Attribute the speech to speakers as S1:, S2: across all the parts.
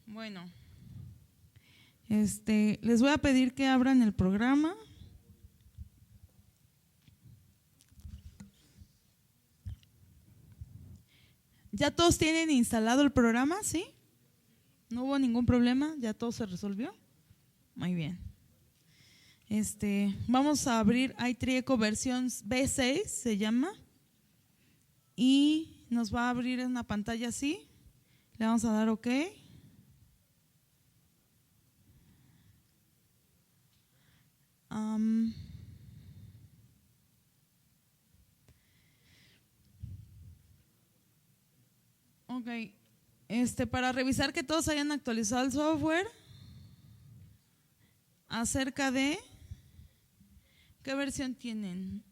S1: Bueno, les voy a pedir que abran el programa. ¿Ya todos tienen instalado el programa? ¿Sí? ¿No hubo ningún problema? ¿Ya todo se resolvió? Muy bien. Vamos a abrir iTrieco versión B6, se llama. Y nos va a abrir una pantalla así. Le vamos a dar OK. Ok, para revisar que todos hayan actualizado el software acerca de ¿qué versión tienen?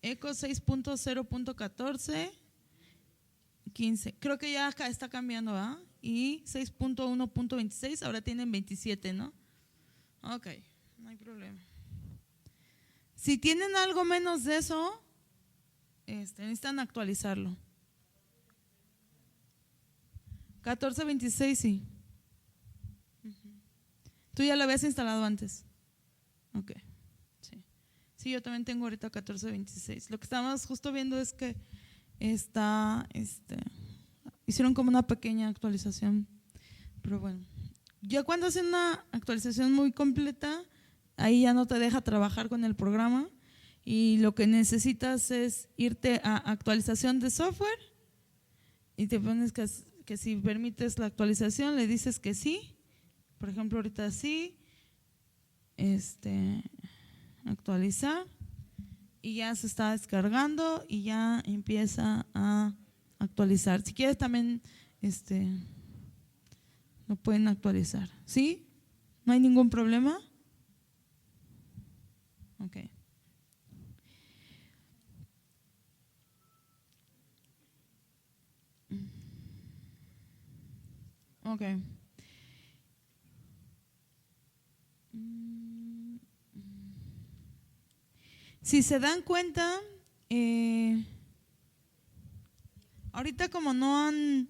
S1: Eco 6.0.14 15, creo que ya acá está cambiando, ¿verdad? Y 6.1.26, ahora tienen 27, ¿no? Ok, no hay problema. Si tienen algo menos de eso, necesitan actualizarlo. 14.26, sí. ¿Tú ya lo habías instalado antes? Ok, sí. Sí, yo también tengo ahorita 14.26. Lo que estábamos justo viendo es que hicieron como una pequeña actualización, pero bueno, ya cuando hacen una actualización muy completa, ahí ya no te deja trabajar con el programa y lo que necesitas es irte a actualización de software y te pones que si permites la actualización le dices que sí, por ejemplo ahorita sí, actualizar y ya se está descargando y ya empieza a actualizar. Si quieres también lo pueden actualizar. ¿Sí? ¿No hay ningún problema? Ok. Ok. Si se dan cuenta, ahorita como no han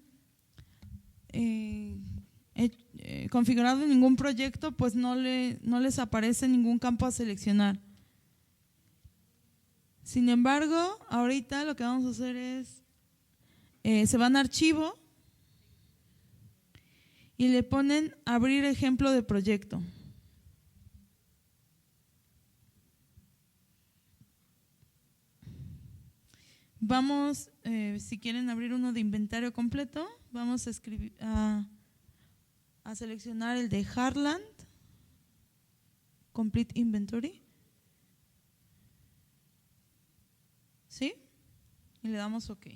S1: configurado ningún proyecto, pues no les aparece ningún campo a seleccionar. Sin embargo, ahorita lo que vamos a hacer es, se van a archivo y le ponen abrir ejemplo de proyecto. Vamos, si quieren abrir uno de inventario completo, vamos a escribir a seleccionar el de Heartland Complete Inventory. ¿Sí? Y le damos OK.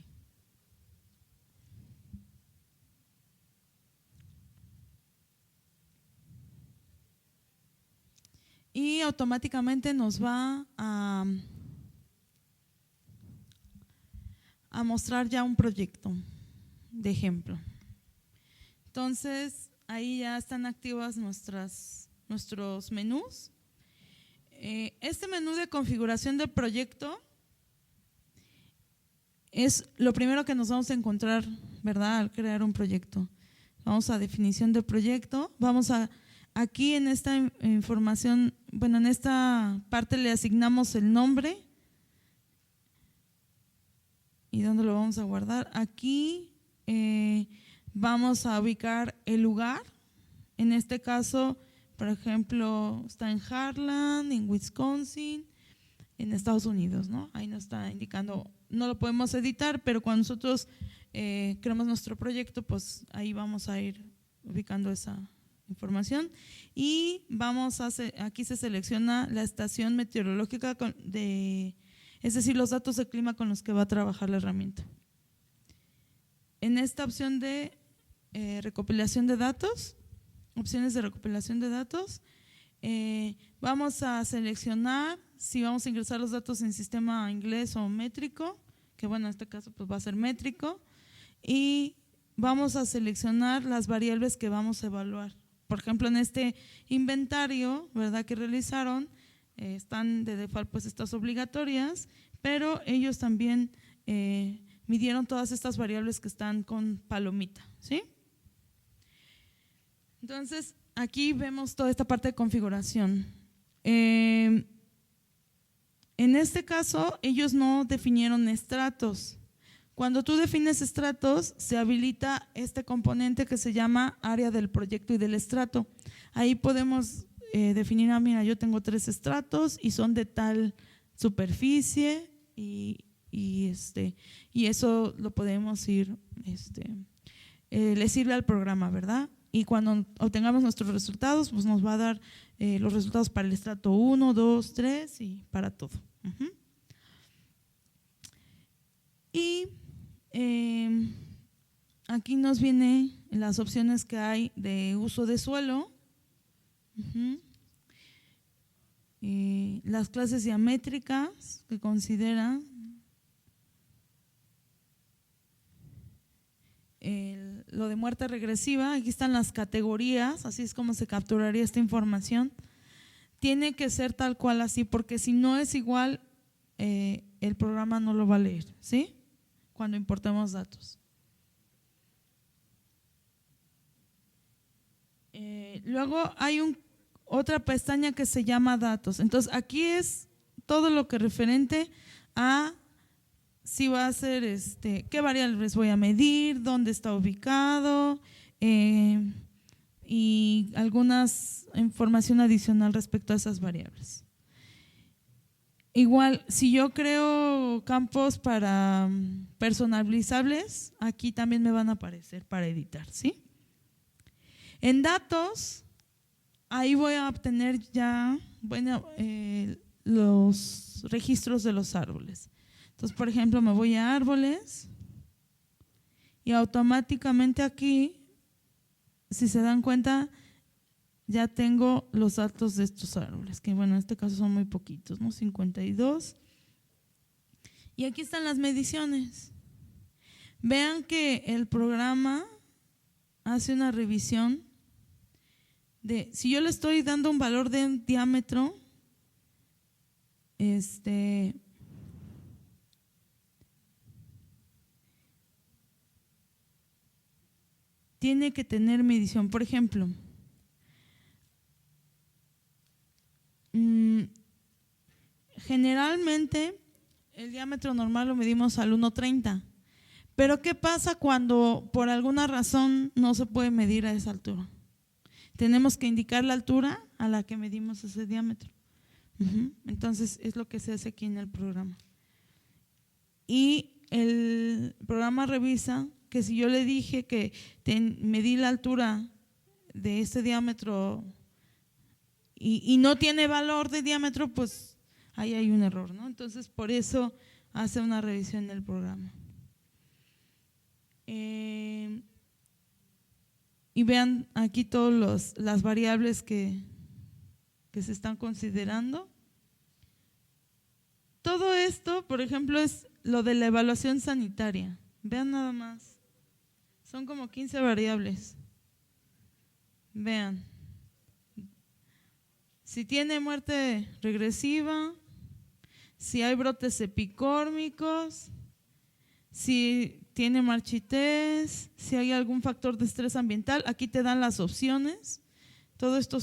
S1: Y automáticamente nos va a mostrar ya un proyecto de ejemplo. Entonces, ahí ya están activas nuestros menús. Este menú de configuración del proyecto es lo primero que nos vamos a encontrar, ¿verdad? Al crear un proyecto. Vamos a definición de proyecto. Vamos a, aquí en esta información, bueno, en esta parte le asignamos el nombre. ¿Y dónde lo vamos a guardar? Aquí vamos a ubicar el lugar. En este caso, por ejemplo, está en Heartland, en Wisconsin, en Estados Unidos, ¿no? Ahí nos está indicando, no lo podemos editar, pero cuando nosotros creamos nuestro proyecto, pues ahí vamos a ir ubicando esa información. Y vamos a aquí se selecciona la estación meteorológica es decir, los datos de clima con los que va a trabajar la herramienta. En esta opción de recopilación de datos, opciones de recopilación de datos, vamos a seleccionar si vamos a ingresar los datos en sistema inglés o métrico, que bueno, en este caso pues va a ser métrico, y vamos a seleccionar las variables que vamos a evaluar. Por ejemplo, en este inventario, ¿verdad?, que realizaron, están de default pues estas obligatorias, pero ellos también midieron todas estas variables que están con palomita, ¿sí? Entonces, aquí vemos toda esta parte de configuración. En este caso, ellos no definieron estratos. Cuando tú defines estratos, se habilita este componente que se llama área del proyecto y del estrato. Ahí podemos definir, mira, yo tengo 3 estratos y son de tal superficie y eso lo podemos ir, le sirve al programa, ¿verdad? Y cuando obtengamos nuestros resultados, pues nos va a dar los resultados para el estrato 1, 2, 3 y para todo. Y aquí nos vienen las opciones que hay de uso de suelo, las clases diamétricas que consideran, lo de muerte regresiva. Aquí están las categorías, así es como se capturaría esta información. Tiene que ser tal cual así, porque si no es igual, el programa no lo va a leer, ¿sí? Cuando importemos datos. Luego hay otra pestaña que se llama datos. Entonces aquí es todo lo que referente a si va a ser qué variables voy a medir, dónde está ubicado y algunas información adicional respecto a esas variables. Igual, si yo creo campos para personalizables, aquí también me van a aparecer para editar, ¿sí? En datos, ahí voy a obtener ya los registros de los árboles. Entonces, por ejemplo, me voy a árboles y automáticamente aquí, si se dan cuenta, ya tengo los datos de estos árboles, que bueno, en este caso son muy poquitos, ¿no? 52. Y aquí están las mediciones. Vean que el programa hace una revisión de, si yo le estoy dando un valor de diámetro, tiene que tener medición. Por ejemplo, generalmente el diámetro normal lo medimos al 1.30, pero ¿qué pasa cuando por alguna razón no se puede medir a esa altura? Tenemos que indicar la altura a la que medimos ese diámetro. Entonces es lo que se hace aquí en el programa. Y el programa revisa que si yo le dije que medí la altura de este diámetro y no tiene valor de diámetro, pues ahí hay un error, ¿no? Entonces por eso hace una revisión del programa. Y vean aquí todas las variables que se están considerando. Todo esto, por ejemplo, es lo de la evaluación sanitaria. Vean nada más, son como 15 variables. Vean, si tiene muerte regresiva, si hay brotes epicórmicos, si tiene marchitez, si hay algún factor de estrés ambiental. Aquí te dan las opciones. Todo esto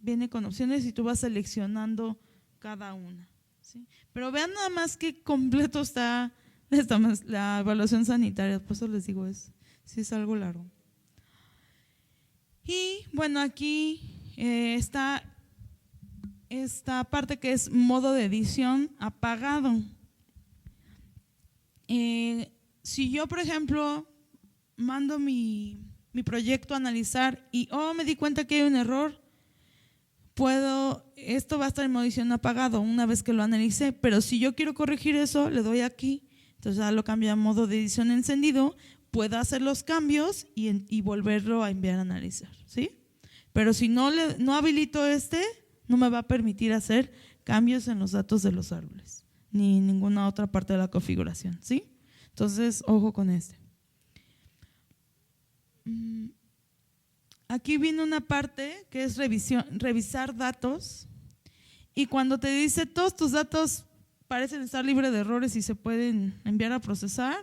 S1: viene con opciones y tú vas seleccionando cada una, ¿sí? Pero vean nada más qué completo está la evaluación sanitaria. Por eso les digo, sí es algo largo. Y bueno, aquí está esta parte que es modo de edición apagado. Si yo, por ejemplo, mando mi proyecto a analizar y me di cuenta que hay un error, esto va a estar en modo edición apagado una vez que lo analicé, pero si yo quiero corregir eso, le doy aquí, entonces ya lo cambio a modo de edición encendido, puedo hacer los cambios y volverlo a enviar a analizar, ¿sí? Pero si no habilito no me va a permitir hacer cambios en los datos de los árboles, ni ninguna otra parte de la configuración, ¿sí? Entonces, ojo con Aquí viene una parte que es revisar datos, y cuando te dice todos tus datos parecen estar libres de errores y se pueden enviar a procesar,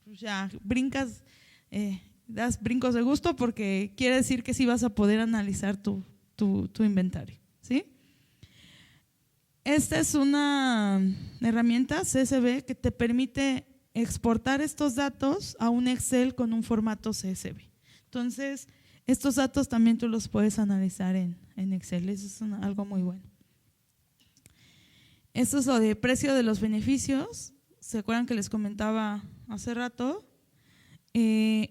S1: pues ya brincas, das brincos de gusto porque quiere decir que sí vas a poder analizar tu inventario, ¿sí? Esta es una herramienta CSV que te permite exportar estos datos a un Excel con un formato CSV. Entonces, estos datos también tú los puedes analizar en Excel, eso es algo muy bueno. Esto es lo de precio de los beneficios, ¿se acuerdan que les comentaba hace rato? En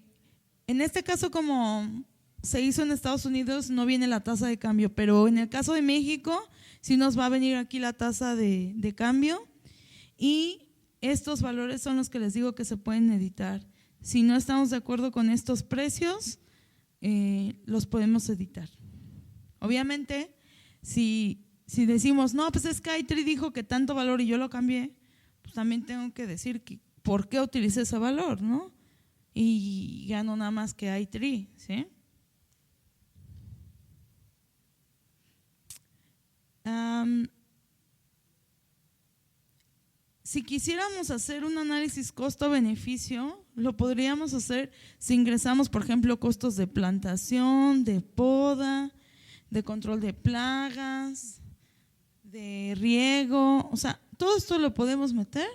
S1: este caso, como se hizo en Estados Unidos, no viene la tasa de cambio, pero en el caso de México sí nos va a venir aquí la tasa de cambio y estos valores son los que les digo que se pueden editar. Si no estamos de acuerdo con estos precios, los podemos editar. Obviamente, si decimos, no, pues es que iTree dijo que tanto valor y yo lo cambié, pues también tengo que decir por qué utilicé ese valor, ¿no? Y ya no nada más que iTree, ¿sí? Si quisiéramos hacer un análisis costo-beneficio, lo podríamos hacer si ingresamos, por ejemplo, costos de plantación, de poda, de control de plagas, de riego, o sea, todo esto lo podemos meter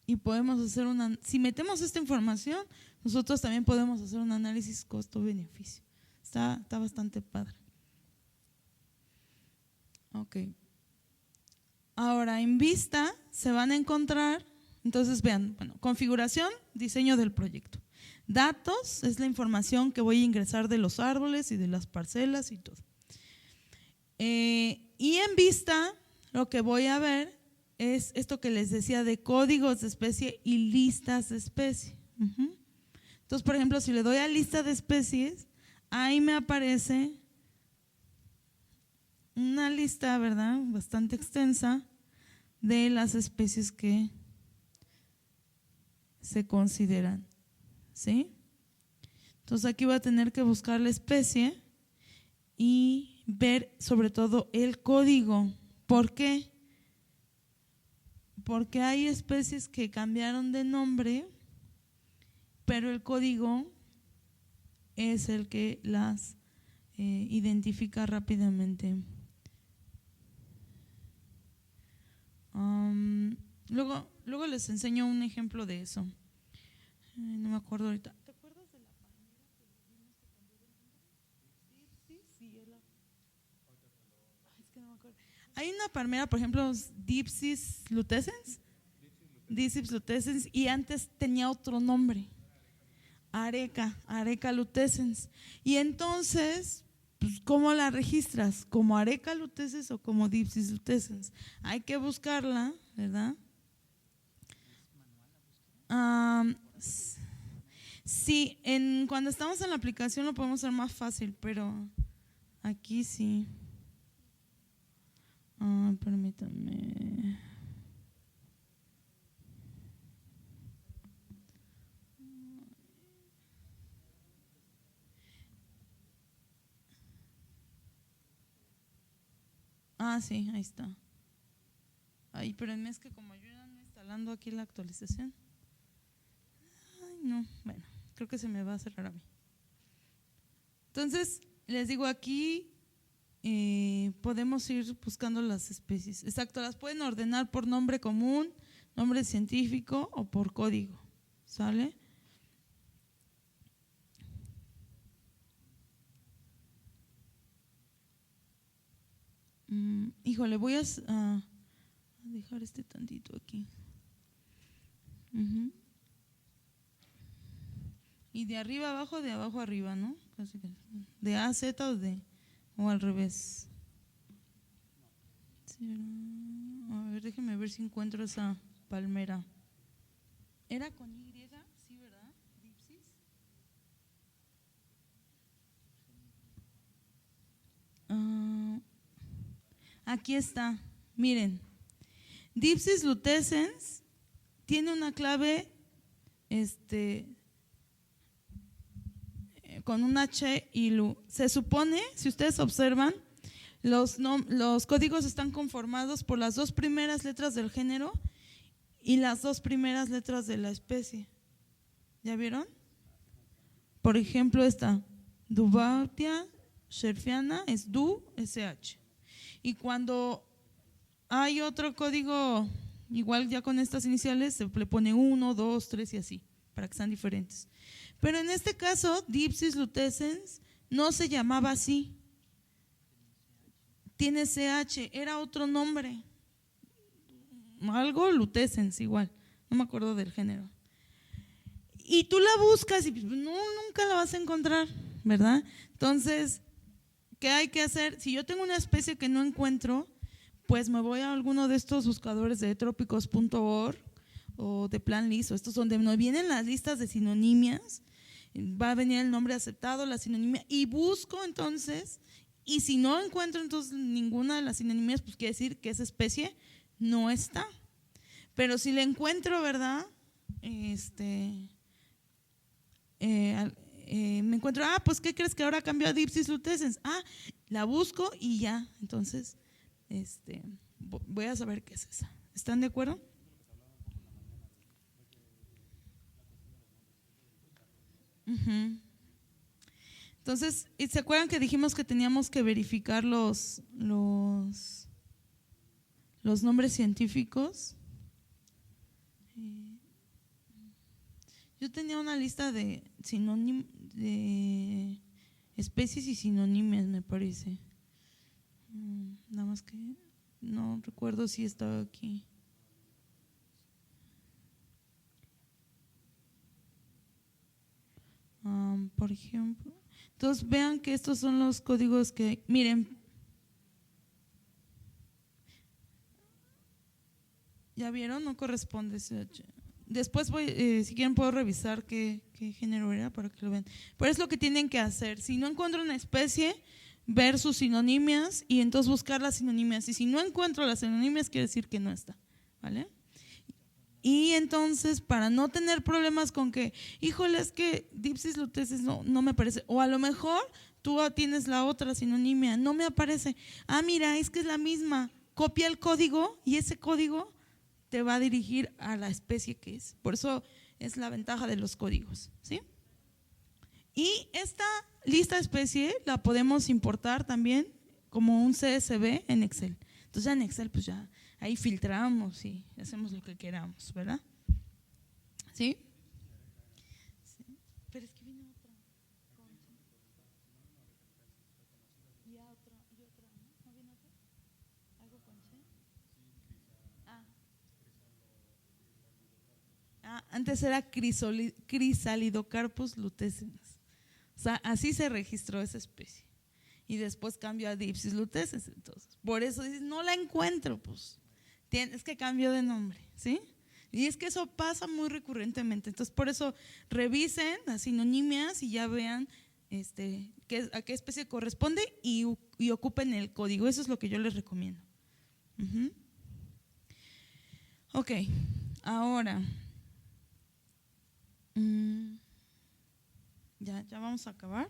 S1: y podemos hacer si metemos esta información, nosotros también podemos hacer un análisis costo-beneficio. Está bastante padre. Ok. Ahora, en Vista se van a encontrar, entonces vean, bueno, configuración, diseño del proyecto. Datos es la información que voy a ingresar de los árboles y de las parcelas y todo. Y en Vista lo que voy a ver es esto que les decía de códigos de especie y listas de especie. Entonces, por ejemplo, si le doy a lista de especies, ahí me aparece una lista, ¿verdad?, bastante extensa de las especies que se consideran, ¿sí? Entonces aquí voy a tener que buscar la especie y ver sobre todo el código. ¿Por qué? Porque hay especies que cambiaron de nombre, pero el código es el que las identifica rápidamente. Luego les enseño un ejemplo de eso. No me acuerdo ahorita. ¿Te acuerdas de la palmera que vimos que cambió de nombre? Sí, es que no me acuerdo. Hay una palmera, por ejemplo, Dipsys lutescens. Dipsys lutescens, y antes tenía otro nombre. Areca lutescens. Y entonces, pues, ¿cómo la registras? ¿Como Areca lutescens o como Dipsys lutescens? Hay que buscarla, ¿verdad? Sí, cuando estamos en la aplicación lo podemos hacer más fácil, pero aquí sí. Permítame. Sí, ahí está. Ay, pero es que como yo ya ando instalando aquí la actualización. Ay, no, bueno, creo que se me va a cerrar a mí. Entonces, les digo aquí, podemos ir buscando las especies. Exacto, las pueden ordenar por nombre común, nombre científico o por código, ¿sale? Híjole, voy a dejar este tantito aquí. Y de arriba abajo, de abajo arriba, ¿no? Casi que de A a Z o al revés. A ver, déjenme ver si encuentro esa palmera. ¿Era con Y? Sí, ¿verdad? Dipsys. Aquí está, miren. Dipsys lutescens tiene una clave con un H y Lu. Se supone, si ustedes observan, Los códigos están conformados por las 2 primeras letras del género y las 2 primeras letras de la especie. ¿Ya vieron? Por ejemplo, esta Dubautia scherfiana es DU SH. Y cuando hay otro código igual ya con estas iniciales, se le pone 1, 2, 3 y así, para que sean diferentes. Pero en este caso, Dipsis lutescens no se llamaba así. Tiene CH, era otro nombre. Algo lutescens igual, no me acuerdo del género. Y tú la buscas y no, nunca la vas a encontrar, ¿verdad? Entonces, ¿qué hay que hacer? Si yo tengo una especie que no encuentro, pues me voy a alguno de estos buscadores de trópicos.org o de PlanList, o estos donde me vienen las listas de sinonimias, va a venir el nombre aceptado, la sinonimia, y busco entonces, y si no encuentro entonces ninguna de las sinonimias, pues quiere decir que esa especie no está. Pero si la encuentro, ¿verdad? Me encuentro, pues ¿qué crees que ahora cambió a Dipsis lutescens? La busco y ya, entonces voy a saber qué es esa. ¿Están de acuerdo? Uh-huh. Entonces, ¿se acuerdan que dijimos que teníamos que verificar los nombres científicos? Yo tenía una lista de de especies y sinónimos, me parece. Nada más que no recuerdo si estaba aquí. Por ejemplo, entonces vean que estos son los códigos que, miren, ¿ya vieron? No corresponde CH. Después si quieren puedo revisar qué género era para que lo vean. Pero es lo que tienen que hacer. Si no encuentro una especie, ver sus sinonimias y entonces buscar las sinonimias. Y si no encuentro las sinonimias, quiere decir que no está, ¿vale? Y entonces, para no tener problemas con que, híjole, es que Dipsis lutescens no me aparece, o a lo mejor tú tienes la otra sinonimia, no me aparece. Mira, es que es la misma. Copia el código y ese código te va a dirigir a la especie que es. Por eso es la ventaja de los códigos, ¿sí? Y esta lista de especie la podemos importar también como un CSV en Excel. Entonces ya en Excel pues ya ahí filtramos y hacemos lo que queramos, ¿verdad? ¿Sí? Sí. Pero es que viene otra. Y otra, ¿no? ¿No viene otra? ¿Algo con C? Antes era Chrysalidocarpus lutescens. O sea, así se registró esa especie. Y después cambió a Dipsis lutescens. Entonces, por eso dices, no la encuentro, pues. Es que cambió de nombre, ¿sí? Y es que eso pasa muy recurrentemente. Entonces, por eso revisen las sinonimias y ya vean a qué especie corresponde y ocupen el código. Eso es lo que yo les recomiendo. Ok, ahora ya vamos a acabar.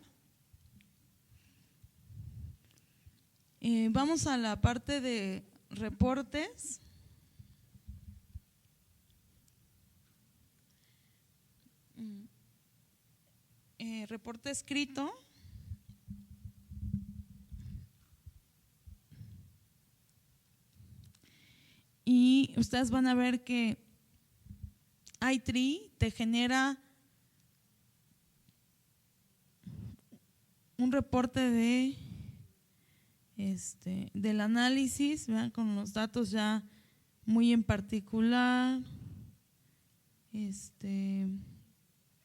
S1: Vamos a la parte de reportes. Reporte escrito. Y ustedes van a ver que iTree te genera un reporte del análisis, ¿verdad? Con los datos ya muy en particular.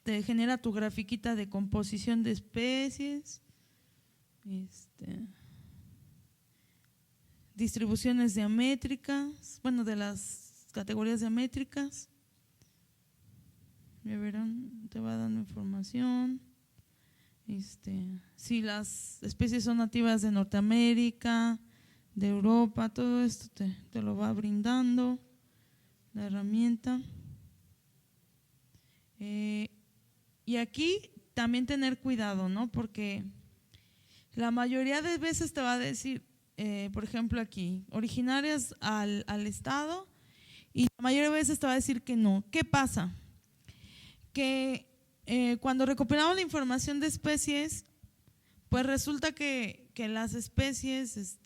S1: Te genera tu grafiquita de composición de especies, distribuciones diamétricas, bueno, de las categorías diamétricas. Ya verán, te va dando información. Si las especies son nativas de Norteamérica, de Europa, todo esto te lo va brindando la herramienta. Y aquí también tener cuidado, ¿no? Porque la mayoría de veces te va a decir, por ejemplo aquí, originarias al estado, y la mayoría de veces te va a decir que no. ¿Qué pasa? Que cuando recopilamos la información de especies, pues resulta que las especies,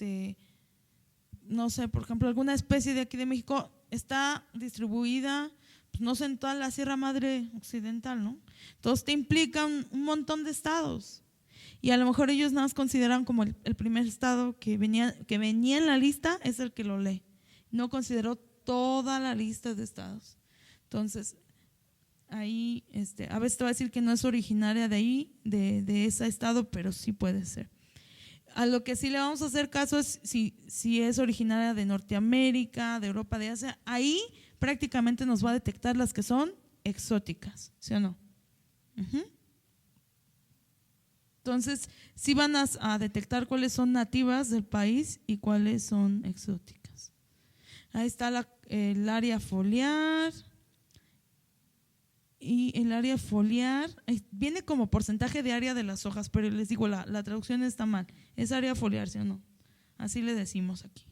S1: no sé, por ejemplo, alguna especie de aquí de México está distribuida, pues no sé, en toda la Sierra Madre Occidental, ¿no? Entonces te implica un montón de estados. Y a lo mejor ellos nada más consideran como el primer estado que venía en la lista es el que lo lee. No consideró toda la lista de estados. Entonces, ahí a veces te va a decir que no es originaria de ahí, de ese estado, pero sí puede ser. A lo que sí le vamos a hacer caso es si es originaria de Norteamérica, de Europa, de Asia. Ahí prácticamente nos va a detectar las que son exóticas, ¿sí o no? Entonces, sí van a detectar cuáles son nativas del país y cuáles son exóticas. Ahí está el área foliar. Y el área foliar viene como porcentaje de área de las hojas, pero les digo, la traducción está mal. Es área foliar, ¿sí o no? Así le decimos aquí.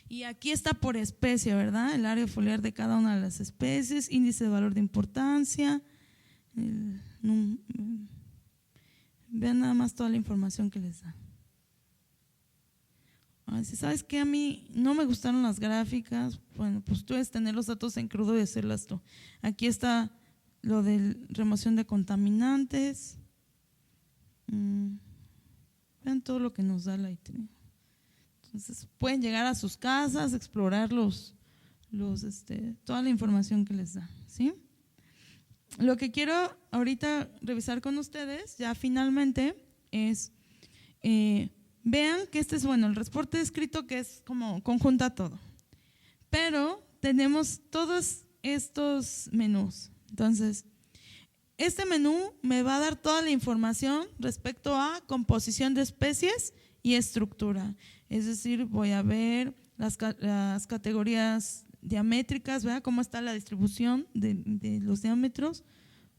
S1: Y aquí está por especie, ¿verdad? El área foliar de cada una de las especies, índice de valor de importancia. Vean nada más toda la información que les da. Si sabes que a mí no me gustaron las gráficas, bueno, pues tú debes tener los datos en crudo y hacerlas tú. Aquí está lo de remoción de contaminantes. Vean todo lo que nos da la IT. Entonces pueden llegar a sus casas, explorar toda la información que les da, ¿sí? Lo que quiero ahorita revisar con ustedes, ya finalmente, es vean que este es el reporte escrito, que es como conjunta todo, pero tenemos todos estos menús. Entonces, este menú me va a dar toda la información respecto a composición de especies y estructura. Es decir, voy a ver las categorías diamétricas, ¿verdad? Cómo está la distribución de los diámetros.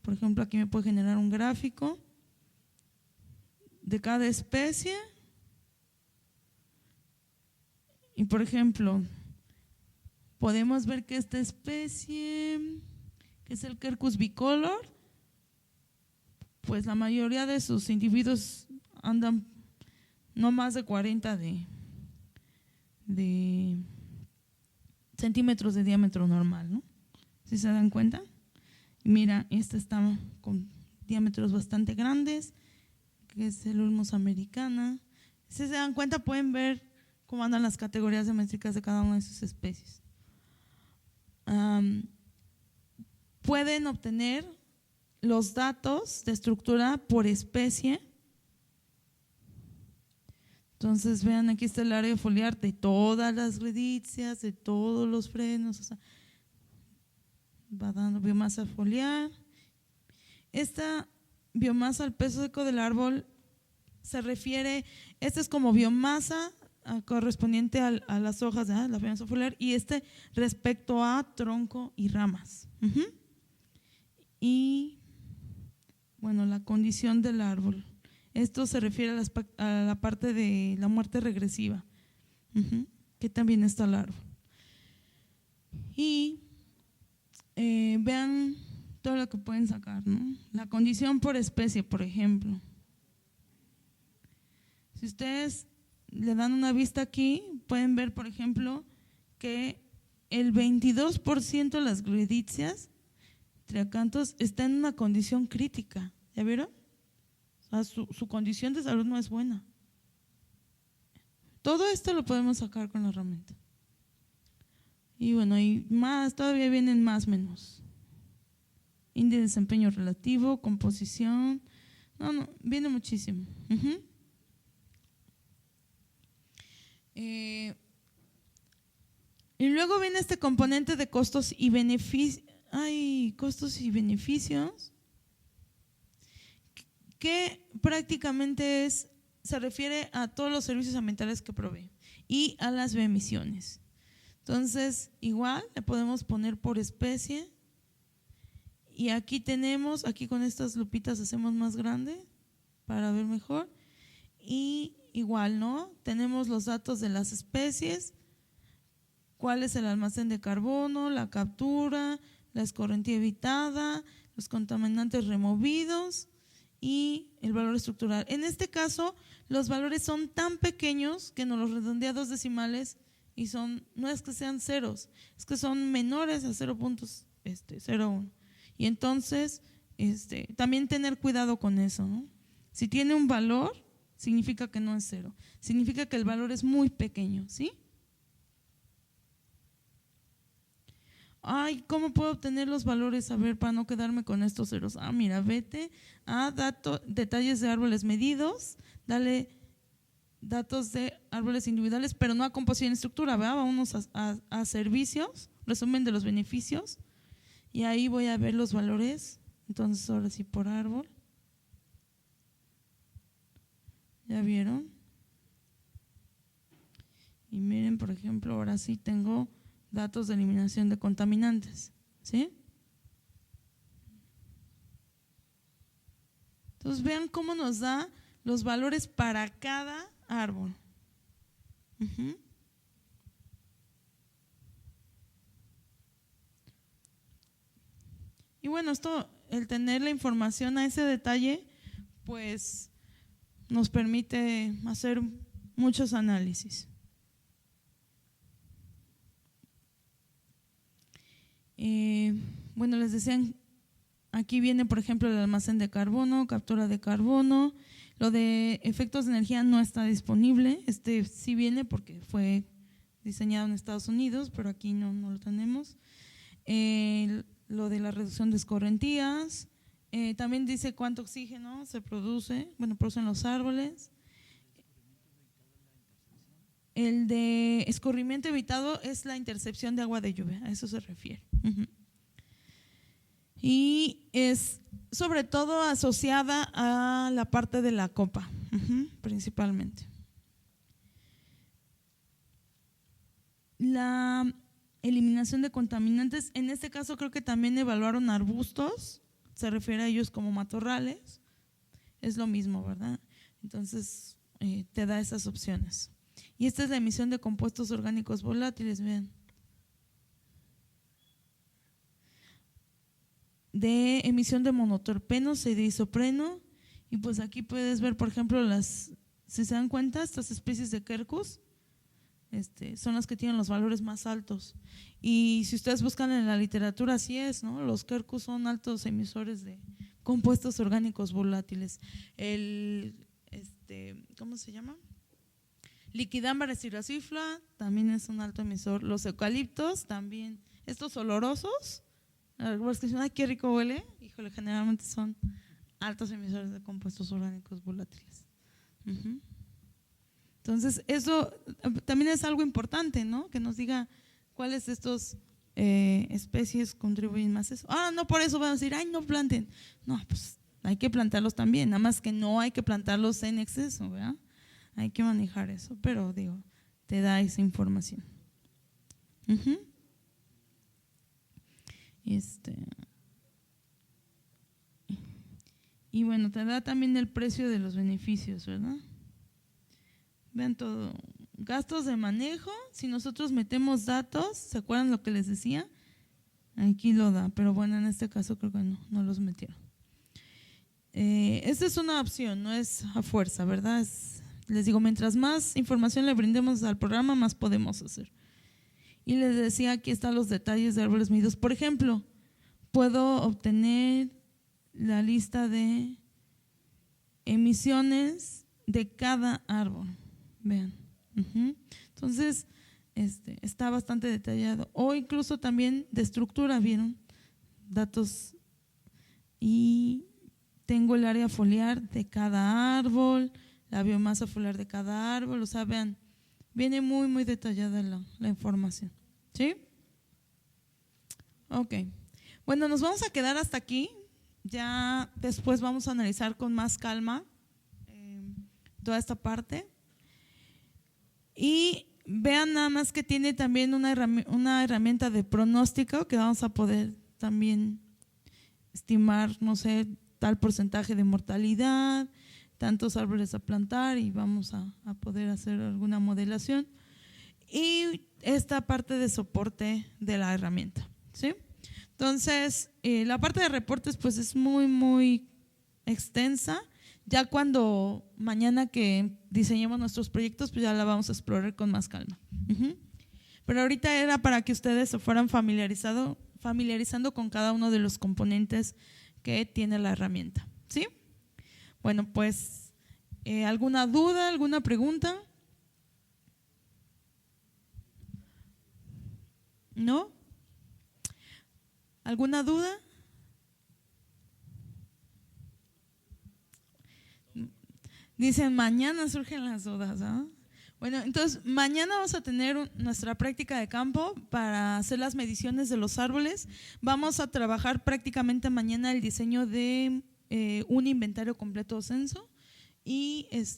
S1: Por ejemplo, aquí me puede generar un gráfico de cada especie. Y por ejemplo, podemos ver que esta especie, que es el Quercus bicolor, pues la mayoría de sus individuos andan no más de 40 de centímetros de diámetro normal, ¿no? ¿Sí se dan cuenta? Y mira, esta está con diámetros bastante grandes, que es el Ulmus americana. Si se dan cuenta, pueden ver cómo andan las categorías diamétricas de cada una de sus especies. Pueden obtener los datos de estructura por especie. Entonces vean, aquí está el área foliar de todas las gredicias, de todos los frenos, o sea, va dando biomasa foliar. Esta biomasa al peso seco del árbol se refiere, esta es como biomasa correspondiente a las hojas, ¿verdad? La biomasa foliar, y respecto a tronco y ramas. Y bueno, la condición del árbol. Esto se refiere a la parte de la muerte regresiva, que también está el árbol. Y vean todo lo que pueden sacar, ¿no? La condición por especie, por ejemplo. Si ustedes le dan una vista aquí, pueden ver, por ejemplo, que el 22% de las gredicias, triacanthos, está en una condición crítica. ¿Ya vieron? O sea, su condición de salud no es buena. Todo esto lo podemos sacar con la herramienta. Y bueno, y más, todavía vienen más menús. Índice de desempeño relativo, composición. No, viene muchísimo. Y luego viene este componente de costos y beneficios. Costos y beneficios, que prácticamente se refiere a todos los servicios ambientales que provee y a las emisiones. Entonces, igual le podemos poner por especie. Y aquí con estas lupitas hacemos más grande para ver mejor. Y igual, ¿no? Tenemos los datos de las especies, cuál es el almacén de carbono, la captura, la escorrentía evitada, los contaminantes removidos y el valor estructural. En este caso, los valores son tan pequeños que nos los redondea a 2 decimales y no es que sean ceros, es que son menores a 0.01. Y entonces, también tener cuidado con eso, ¿no? Si tiene un valor, significa que no es cero, significa que el valor es muy pequeño, ¿sí? Ay, ¿cómo puedo obtener los valores? A ver, para no quedarme con estos ceros. Mira, vete a detalles de árboles medidos, dale datos de árboles individuales, pero no a composición y estructura, ¿verdad? Vamos a servicios, resumen de los beneficios, y ahí voy a ver los valores. Entonces, ahora sí, por árbol. ¿Ya vieron? Y miren, por ejemplo, ahora sí tengo datos de eliminación de contaminantes, ¿sí? Entonces vean cómo nos da los valores para cada árbol. Y bueno, el tener la información a ese detalle, pues nos permite hacer muchos análisis. Bueno, les decían, aquí viene por ejemplo el almacén de carbono, captura de carbono. Lo de efectos de energía no está disponible, sí viene porque fue diseñado en Estados Unidos, pero aquí no lo tenemos. Lo de la reducción de escorrentías, también dice cuánto oxígeno se produce, producen los árboles. El de escurrimiento evitado es la intercepción de agua de lluvia, a eso se refiere. Y es sobre todo asociada a la parte de la copa, principalmente. La eliminación de contaminantes, en este caso creo que también evaluaron arbustos, se refiere a ellos como matorrales, es lo mismo, ¿verdad? Entonces te da esas opciones. Y esta es la emisión de compuestos orgánicos volátiles, vean. De emisión de monoterpenos y de isopreno. Y pues aquí puedes ver, por ejemplo, si se dan cuenta, estas especies de quercus son las que tienen los valores más altos. Y si ustedes buscan en la literatura, así es, ¿no? Los quercus son altos emisores de compuestos orgánicos volátiles. ¿Cómo se llama? Liquidambar estiracifla también es un alto emisor. Los eucaliptos también. Estos olorosos, algunos que dicen, ay, qué rico huele, híjole, generalmente son altos emisores de compuestos orgánicos volátiles. Entonces, eso también es algo importante, ¿no? Que nos diga cuáles de estas especies contribuyen más a eso. No por eso van a decir, ay, no planten. No, pues hay que plantarlos también, nada más que no hay que plantarlos en exceso, ¿verdad? Hay que manejar eso, pero digo, te da esa información. Y bueno, te da también el precio de los beneficios, ¿verdad? Vean todo. Gastos de manejo, si nosotros metemos datos, ¿se acuerdan lo que les decía? Aquí lo da, pero bueno, en este caso creo que no los metieron. Esta es una opción, no es a fuerza, ¿verdad? Les digo, mientras más información le brindemos al programa, más podemos hacer. Y les decía, aquí están los detalles de árboles medidos. Por ejemplo, puedo obtener la lista de emisiones de cada árbol. Vean. Entonces, está bastante detallado. O incluso también de estructura, ¿vieron? Datos. Y tengo el área foliar de cada árbol, la biomasa foliar de cada árbol, o sea, vean, viene muy, muy detallada la información, ¿sí? Ok, bueno, nos vamos a quedar hasta aquí, ya después vamos a analizar con más calma toda esta parte. Y vean nada más que tiene también una herramienta de pronóstico que vamos a poder también estimar, no sé, tal porcentaje de mortalidad, tantos árboles a plantar y vamos a poder hacer alguna modelación. Y esta parte de soporte de la herramienta, ¿sí? Entonces, la parte de reportes pues es muy extensa. Ya cuando mañana que diseñemos nuestros proyectos, pues ya la vamos a explorar con más calma. Pero ahorita era para que ustedes se fueran familiarizando con cada uno de los componentes que tiene la herramienta, ¿sí? Bueno, pues, ¿alguna duda, alguna pregunta? ¿No? ¿Alguna duda? Dicen, mañana surgen las dudas, ¿ah? Bueno, entonces mañana vamos a tener nuestra práctica de campo para hacer las mediciones de los árboles. Vamos a trabajar prácticamente mañana el diseño de un inventario completo o censo. Y es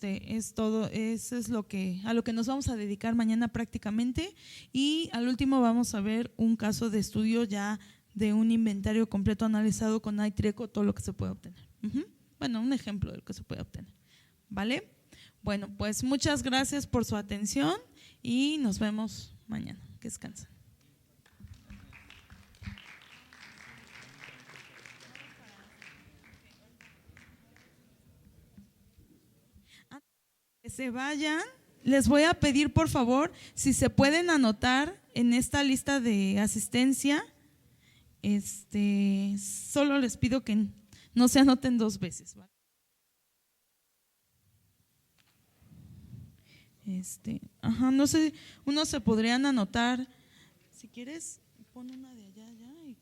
S1: todo, eso es a lo que nos vamos a dedicar mañana prácticamente. Y al último vamos a ver un caso de estudio ya de un inventario completo analizado con iTreco, todo lo que se puede obtener. Bueno, un ejemplo de lo que se puede obtener. ¿Vale? Bueno, pues muchas gracias por su atención y nos vemos mañana. Que descansen. Que se vayan, les voy a pedir por favor si se pueden anotar en esta lista de asistencia. Solo les pido que no se anoten 2 veces, ¿vale? No sé, unos se podrían anotar. Si quieres, pon una de allá y